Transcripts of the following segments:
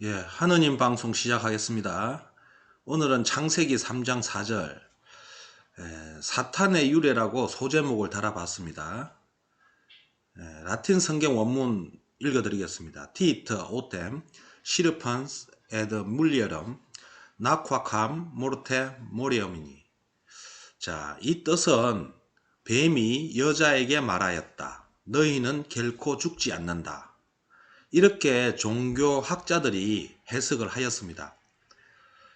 예, 하느님 방송 시작하겠습니다. 오늘은 창세기 3장 4절 사탄의 유래라고 소제목을 달아봤습니다. 라틴 성경 원문 읽어드리겠습니다. Tit autem serpens ad mulierum naquacam morte morium이니. 자, 이 뜻은 뱀이 여자에게 말하였다. 너희는 결코 죽지 않는다. 이렇게 종교학자들이 해석을 하였습니다.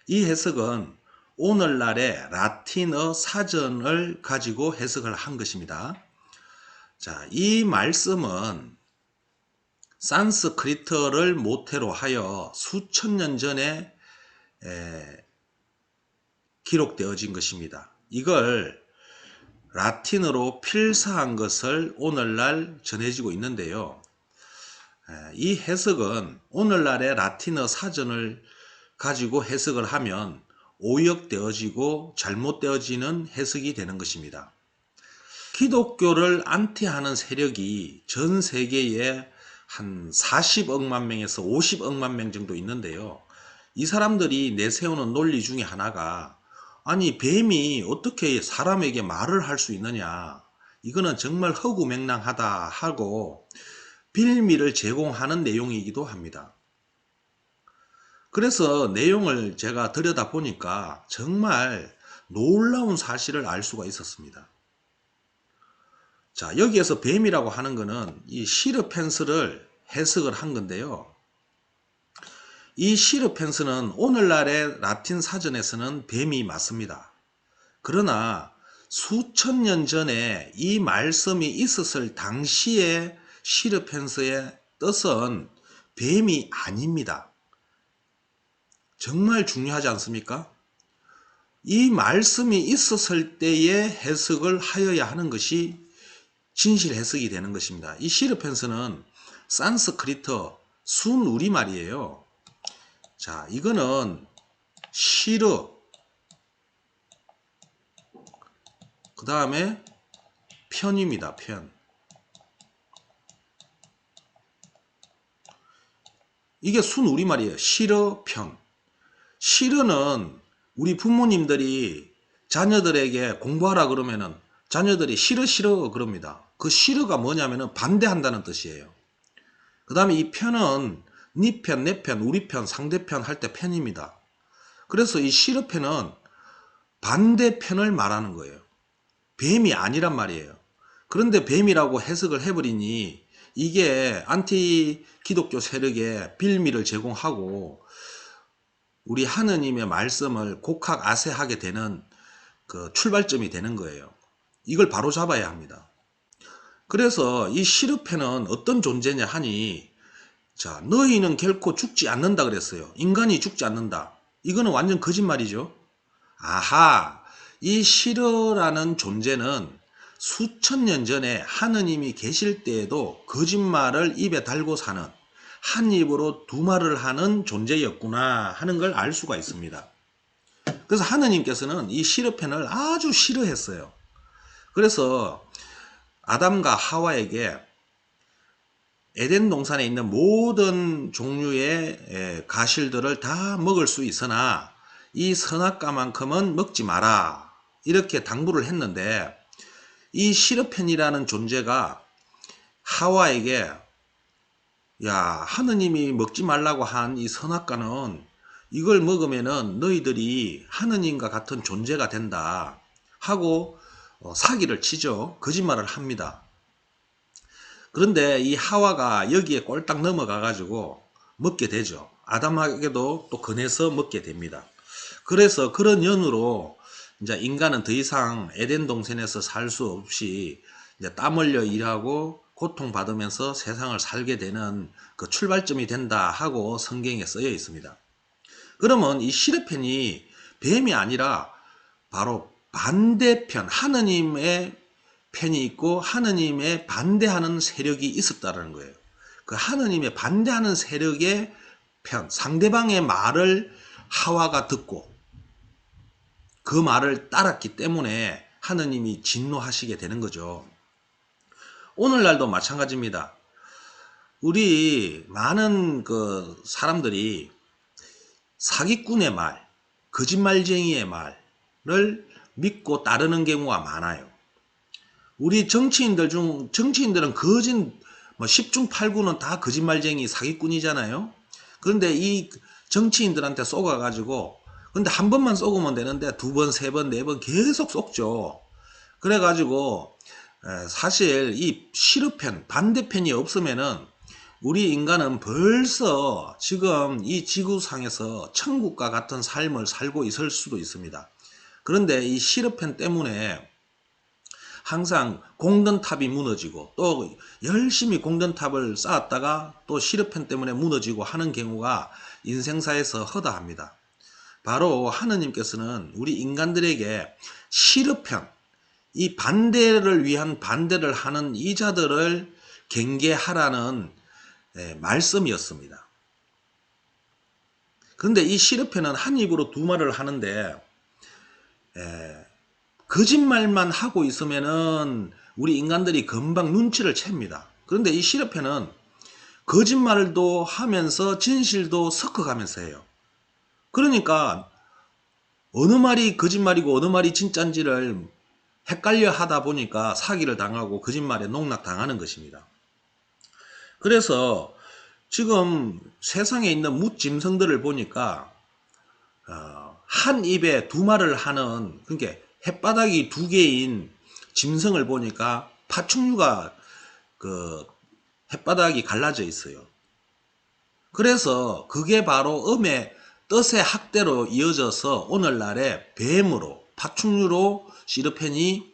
이 해석은 오늘날의 라틴어 사전을 가지고 해석을 한 것입니다. 자, 이 말씀은 산스크리트어를 모태로 하여 수천 년 전에 기록되어진 것입니다. 이걸 라틴어로 필사한 것을 오늘날 전해지고 있는데요. 이 해석은 오늘날의 라틴어 사전을 가지고 해석을 하면 오역되어지고 잘못되어지는 해석이 되는 것입니다. 기독교를 안티하는 세력이 전 세계에 한 40억만 명에서 50억만 명 정도 있는데요. 이 사람들이 내세우는 논리 중에 하나가 아니 뱀이 어떻게 사람에게 말을 할 수 있느냐, 이거는 정말 허구맹랑하다 하고 빌미를 제공하는 내용이기도 합니다. 그래서 내용을 제가 들여다보니까 정말 놀라운 사실을 알 수가 있었습니다. 자, 여기에서 뱀이라고 하는 것은 이 시르펜스를 해석을 한 건데요. 이 시르펜스는 오늘날의 라틴 사전에서는 뱀이 맞습니다. 그러나 수천 년 전에 이 말씀이 있었을 당시에 시르펜스의 뜻은 뱀이 아닙니다. 정말 중요하지 않습니까? 이 말씀이 있었을 때의 해석을 하여야 하는 것이 진실 해석이 되는 것입니다. 이 시르펜스는 산스크리트 순 우리말이에요. 자, 이거는 시르, 그 다음에 편입니다. 편. 이게 순 우리말이에요. 시르, 편. 시르는 우리 부모님들이 자녀들에게 공부하라 그러면은 자녀들이 싫어 싫어 그럽니다. 그 싫어가 뭐냐면은 반대한다는 뜻이에요. 그 다음에 이 편은 네 편, 내 편, 우리 편, 상대편 할 때 편입니다. 그래서 이 싫어 편은 반대편을 말하는 거예요. 뱀이 아니란 말이에요. 그런데 뱀이라고 해석을 해버리니 이게 안티 기독교 세력에 빌미를 제공하고 우리 하느님의 말씀을 곡학아세하게 되는 그 출발점이 되는 거예요. 이걸 바로 잡아야 합니다. 그래서 이 시르펜은 어떤 존재냐 하니, 자, 너희는 결코 죽지 않는다 그랬어요. 인간이 죽지 않는다. 이거는 완전 거짓말이죠. 아하, 이 시르라는 존재는 수천 년 전에 하느님이 계실 때에도 거짓말을 입에 달고 사는, 한 입으로 두 말을 하는 존재였구나 하는 걸 알 수가 있습니다. 그래서 하느님께서는 이 시르펜을 아주 싫어했어요. 그래서 아담과 하와에게 에덴 동산에 있는 모든 종류의 가실들을 다 먹을 수 있으나 이 선악과만큼은 먹지 마라, 이렇게 당부를 했는데 이 시르펜이라는 존재가 하와에게 야, 하느님이 먹지 말라고 한 이 선악과는 이걸 먹으면은 너희들이 하느님과 같은 존재가 된다 하고 사기를 치죠. 거짓말을 합니다. 그런데 이 하와가 여기에 꼴딱 넘어가 가지고 먹게 되죠. 아담에게도 또 권해서 먹게 됩니다. 그래서 그런 연유로 이제 인간은 더 이상 에덴 동산에서 살 수 없이 이제 땀 흘려 일하고 고통받으면서 세상을 살게 되는 그 출발점이 된다 하고 성경에 쓰여 있습니다. 그러면 이 시르펜이 뱀이 아니라 바로 반대편, 하느님의 편이 있고 하느님의 반대하는 세력이 있었다는 거예요. 그 하느님의 반대하는 세력의 편, 상대방의 말을 하와가 듣고 그 말을 따랐기 때문에 하느님이 진노하시게 되는 거죠. 오늘날도 마찬가지입니다. 우리 많은 그 사람들이 사기꾼의 말, 거짓말쟁이의 말을 믿고 따르는 경우가 많아요. 우리 정치인들은 뭐 10중 8구는 다 거짓말쟁이 사기꾼이잖아요. 그런데 이 정치인들한테 속아가지고, 근데 한 번만 속으면 되는데 두 번, 세 번, 네 번 계속 속죠. 그래가지고 사실 이 실업편, 반대편이 없으면은 우리 인간은 벌써 지금 이 지구상에서 천국과 같은 삶을 살고 있을 수도 있습니다. 그런데 이 실업편 때문에 항상 공든탑이 무너지고 또 열심히 공든탑을 쌓았다가 또 실업편 때문에 무너지고 하는 경우가 인생사에서 허다합니다. 바로 하느님께서는 우리 인간들에게 실업편, 이 반대를 위한 반대를 하는 이자들을 경계하라는 말씀이었습니다. 그런데 이 실업편은 한 입으로 두 말을 하는데 거짓말만 하고 있으면은 우리 인간들이 금방 눈치를 챕니다. 그런데 이 실업편은 거짓말도 하면서 진실도 섞어가면서 해요. 그러니까 어느 말이 거짓말이고 어느 말이 진짜인지를 헷갈려 하다 보니까 사기를 당하고 거짓말에 농락당하는 것입니다. 그래서 지금 세상에 있는 묻짐승들을 보니까 한 입에 두 말을 하는, 그러니까 햇바닥이 두 개인 짐승을 보니까 파충류가 그 햇바닥이 갈라져 있어요. 그래서 그게 바로 뜻의 학대로 이어져서 오늘날의 뱀으로, 파충류로 시르펜이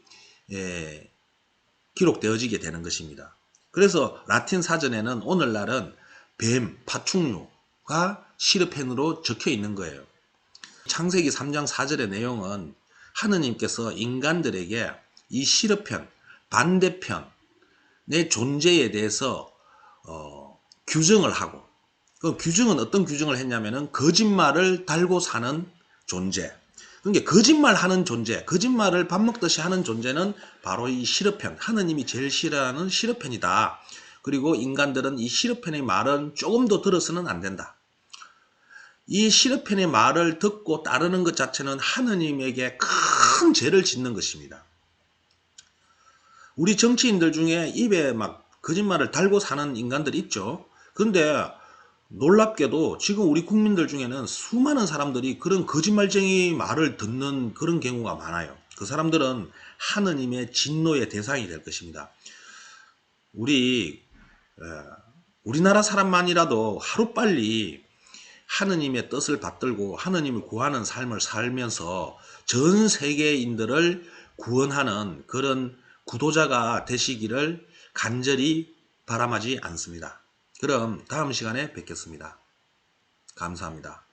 기록되어지게 되는 것입니다. 그래서 라틴 사전에는 오늘날은 뱀, 파충류가 시르펜으로 적혀 있는 거예요. 창세기 3장 4절의 내용은 하느님께서 인간들에게 이 시르편, 반대편의 존재에 대해서 규정을 하고, 그 규정은 어떤 규정을 했냐면은 거짓말을 달고 사는 존재. 그러니까 거짓말하는 존재, 거짓말을 밥 먹듯이 하는 존재는 바로 이 시르편, 하느님이 제일 싫어하는 시르편이다. 그리고 인간들은 이 시르편의 말은 조금도 들어서는 안 된다. 이 시르편의 말을 듣고 따르는 것 자체는 하느님에게 큰 죄를 짓는 것입니다. 우리 정치인들 중에 입에 막 거짓말을 달고 사는 인간들이 있죠. 그런데 놀랍게도 지금 우리 국민들 중에는 수많은 사람들이 그런 거짓말쟁이 말을 듣는 그런 경우가 많아요. 그 사람들은 하느님의 진노의 대상이 될 것입니다. 우리나라 사람만이라도 하루빨리 하느님의 뜻을 받들고 하느님을 구하는 삶을 살면서 전 세계인들을 구원하는 그런 구도자가 되시기를 간절히 바람하지 않습니다. 그럼 다음 시간에 뵙겠습니다. 감사합니다.